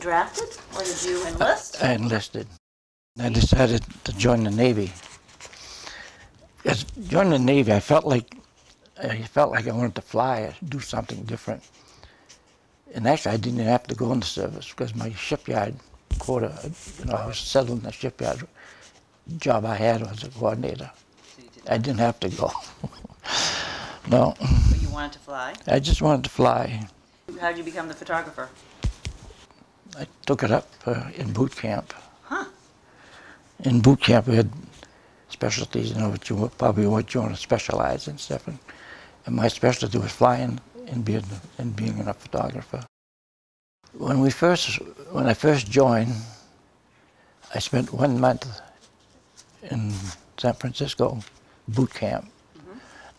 drafted, or did you enlist? I enlisted. I decided to join the Navy. As joining the Navy, I felt like I wanted to fly, do something different. And actually, I didn't have to go in the service because my shipyard quota, I was settled in the shipyard job I had was a coordinator. So you I didn't have to go. No. But you wanted to fly? I just wanted to fly. How did you become the photographer? I took it up in boot camp. Huh. In boot camp, we had specialties, what you want to specialize in stuff. And my specialty was flying and being a photographer. When I first joined, I spent 1 month in San Francisco boot camp.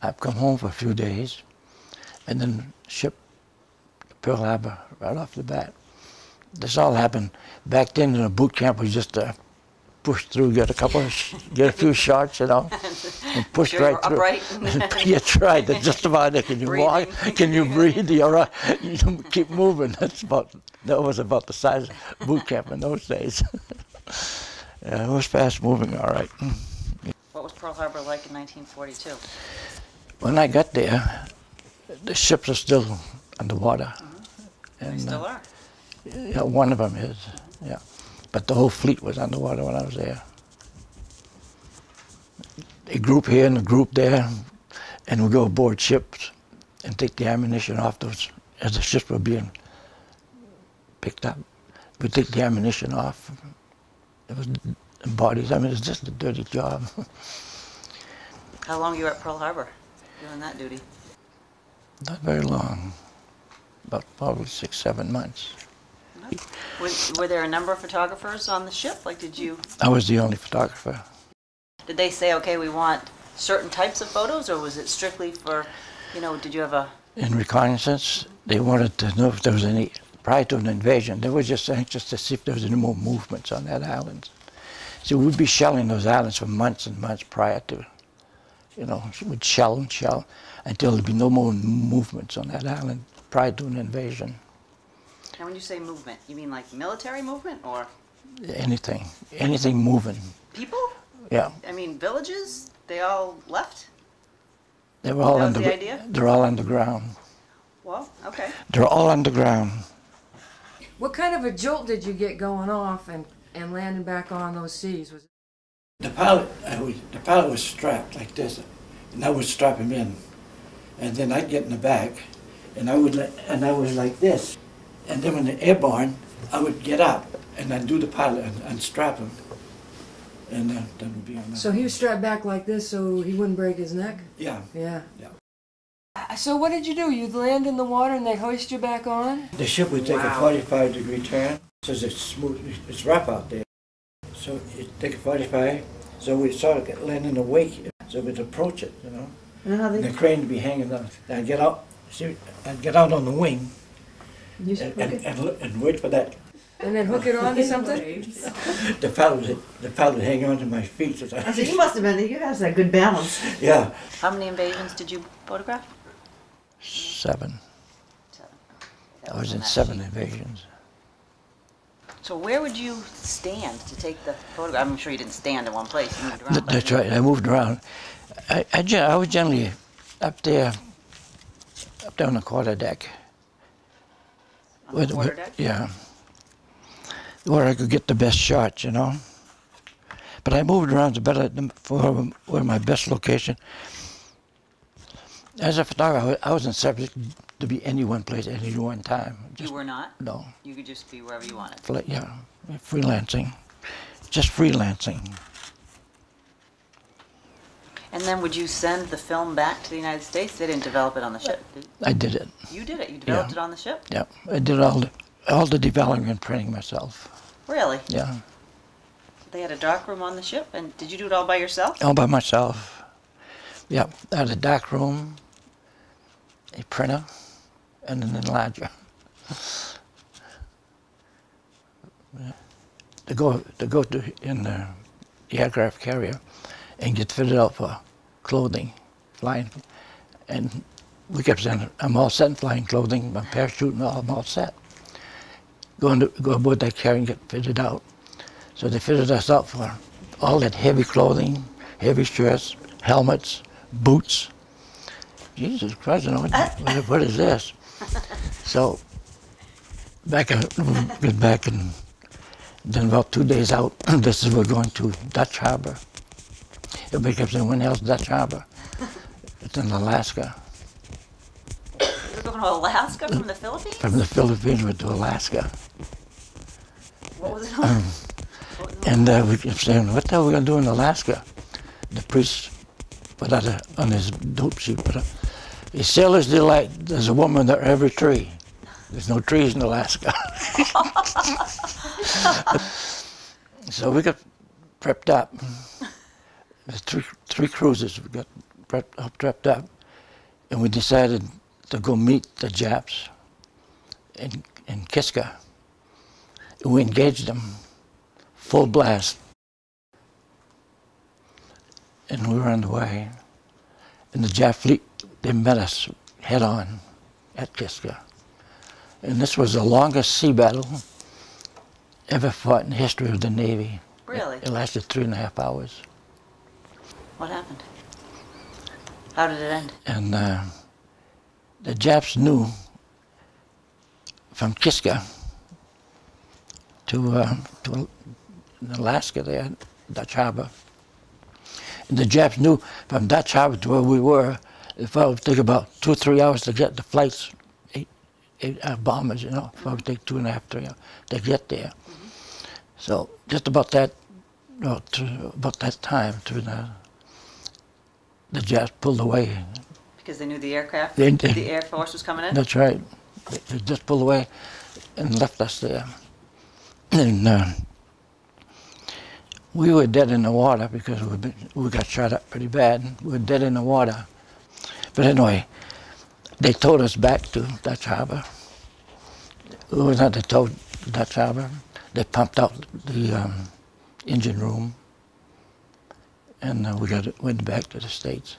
I've come home for a few days, and then shipped to Pearl Harbor right off the bat. This all happened back then. In a boot camp was just push through, get a few shots, and push right through. Upright. That's right. That's just about it. Can you walk? Can you breathe? You're right. You keep moving. That was about the size of boot camp in those days. Yeah, it was fast moving, all right. What was Pearl Harbor like in 1942? When I got there, the ships are still underwater. They still are. Yeah, one of them is, yeah. But the whole fleet was underwater when I was there. A group here and a group there, and we go aboard ships and take the ammunition off those, as the ships were being picked up. We take the ammunition off. It was bodies. I mean, it's just a dirty job. How long were you at Pearl Harbor doing that duty? Not very long, about probably 6, 7 months. Were there a number of photographers on the ship? Like, did you? I was the only photographer. Did they say, okay, we want certain types of photos, or was it strictly for, did you have a? In reconnaissance, they wanted to know if there was any, prior to an invasion, they were just anxious to see if there was any more movements on that island. So we'd be shelling those islands for months and months prior to, we'd shell and shell until there'd be no more movements on that island prior to an invasion. Now, when you say movement, you mean like military movement, or? Anything moving. People? Yeah. I mean, villages? They all left? They were all That was the idea? They're all underground. Well, okay. They're all underground. What kind of a jolt did you get going off and landing back on those seas? Was it? The pilot was strapped like this, and I would strap him in, and then I'd get in the back, and I was like this, and then when they're airborne, I would get up and I'd do the pilot and unstrap him, and then would be on that. So he was strapped back like this so he wouldn't break his neck? Yeah. Yeah. Yeah. So what did you do? You'd land in the water and they hoist you back on? The ship would take a 45-degree turn, so it's smooth, it's rough out there. So it take a 45, so we'd sort of land in the wake, so we'd approach it, And the crane would be hanging down. I'd get out, I'd get out on the wing and wait for that. And then hook it on to something? The fellow would hang on to my feet. So you must have been, you have that good balance. Yeah. How many invasions did you photograph? 7. 7. I was in 7 invasions. So where would you stand to take the photograph? I'm sure you didn't stand in one place. You moved around. That's right. I moved around. I was generally up there on the quarterdeck. On the quarterdeck? Yeah. Where I could get the best shots, But I moved around to better for where my best location. As a photographer, I wasn't subject to be any one place at any one time. You were not? No. You could just be wherever you wanted? Yeah, freelancing. Just freelancing. And then would you send the film back to the United States? They didn't develop it on the ship, did you? I did it. You did it? You developed it on the ship? Yeah, I did all the developing and printing myself. Really? Yeah. They had a dark room on the ship, and did you do it all by yourself? All by myself. Yeah, I had a dark room, a printer, and an enlarger. To go in the aircraft carrier and get fitted out for clothing, flying, and we kept saying, I'm all set in flying clothing, my parachute and all, I'm all set. go aboard that carrier and get fitted out. So they fitted us out for all that heavy clothing, heavy shirts, helmets, boots. Jesus Christ, what is this? So back and then about 2 days out, this is we're going to Dutch Harbor. Everybody kept saying, when the hell's Dutch Harbor? It's in Alaska. You're going to Alaska from the Philippines? From the Philippines went to Alaska. What was it on? And we kept saying, what the hell are we going to do in Alaska? The priest put out on his dope sheet, a sailor's delight, there's a woman under every tree. There's no trees in Alaska. So we got prepped up. There's three cruises we got prepped up, and we decided to go meet the Japs in Kiska. And we engaged them full blast, and we were on the way. And the Jap fleet, they met us head on at Kiska. And this was the longest sea battle ever fought in the history of the Navy. Really? It lasted 3.5 hours. What happened? How did it end? And the Japs knew from Kiska to Alaska there, Dutch Harbor. And the Japs knew from Dutch Harbor to where we were, it would take about 2 or 3 hours to get the flights, eight bombers, it would take 2.5, 3 hours to get there. Mm-hmm. So just about that time, the Japs pulled away. Because they knew the aircraft, the Air Force was coming in? That's right. They just pulled away and left us there. And we were dead in the water because we got shot up pretty bad. We were dead in the water. But anyway, they towed us back to Dutch Harbor. It was not they towed Dutch Harbor. They pumped out the engine room, and we went back to the States.